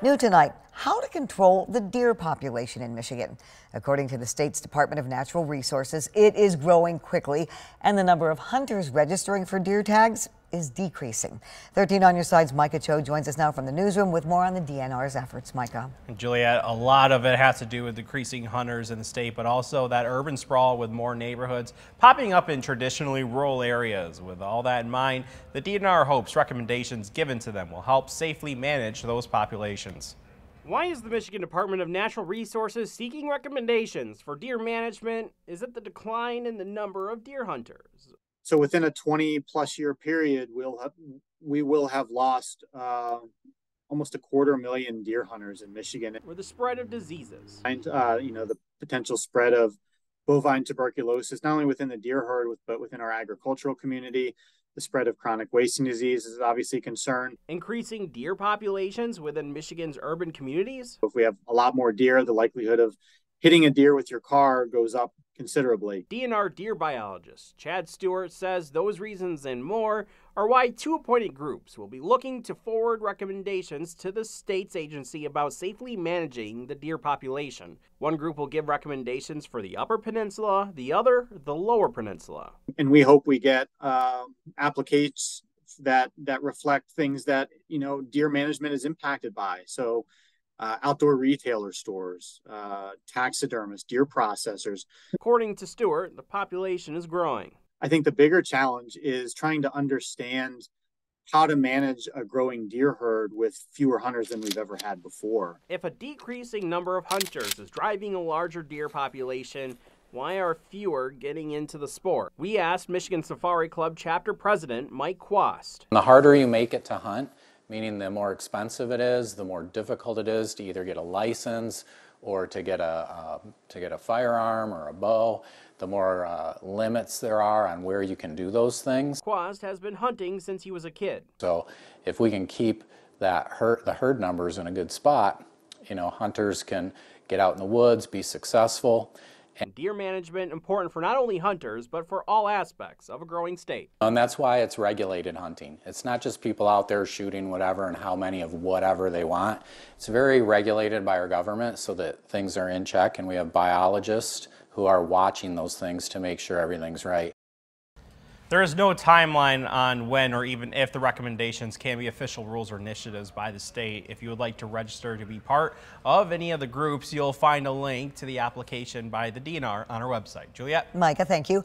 New tonight, how to control the deer population in Michigan. According to the state's Department of Natural Resources, it is growing quickly, and the number of hunters registering for deer tags is decreasing. 13 on your side's Micah Cho joins us now from the newsroom with more on the DNR's efforts. Micah. And Juliet, a lot of it has to do with decreasing hunters in the state, but also that urban sprawl with more neighborhoods popping up in traditionally rural areas. With all that in mind, the DNR hopes recommendations given to them will help safely manage those populations. Why is the Michigan Department of Natural Resources seeking recommendations for deer management? Is it the decline in the number of deer hunters? So within a 20+ year period, we will have lost almost 250,000 deer hunters in Michigan. Or the spread of diseases. The potential spread of bovine tuberculosis, not only within the deer herd, but within our agricultural community. The spread of chronic wasting disease is obviously a concern. Increasing deer populations within Michigan's urban communities. If we have a lot more deer, the likelihood of hitting a deer with your car goes up considerably. DNR deer biologist Chad Stewart says those reasons and more are why two appointed groups will be looking to forward recommendations to the state's agency about safely managing the deer population. One group will give recommendations for the Upper Peninsula, the other, the Lower Peninsula. And we hope we get applications that reflect things that, deer management is impacted by. So outdoor retailer stores, taxidermists, deer processors. According to Stewart, the population is growing. I think the bigger challenge is trying to understand how to manage a growing deer herd with fewer hunters than we've ever had before. If a decreasing number of hunters is driving a larger deer population, why are fewer getting into the sport? We asked Michigan Safari Club chapter president Mike Quast. The harder you make it to hunt, meaning the more expensive it is, the more difficult it is to either get a license or to get a firearm or a bow, the more limits there are on where you can do those things. Quast has been hunting since he was a kid. So if we can keep the herd numbers in a good spot, hunters can get out in the woods, be successful. And deer management important for not only hunters, but for all aspects of a growing state. And that's why it's regulated hunting. It's not just people out there shooting whatever and how many of whatever they want. It's very regulated by our government so that things are in check, and we have biologists who are watching those things to make sure everything's right. There is no timeline on when or even if the recommendations can be official rules or initiatives by the state. If you would like to register to be part of any of the groups, you'll find a link to the application by the DNR on our website. Juliet? Micah, thank you.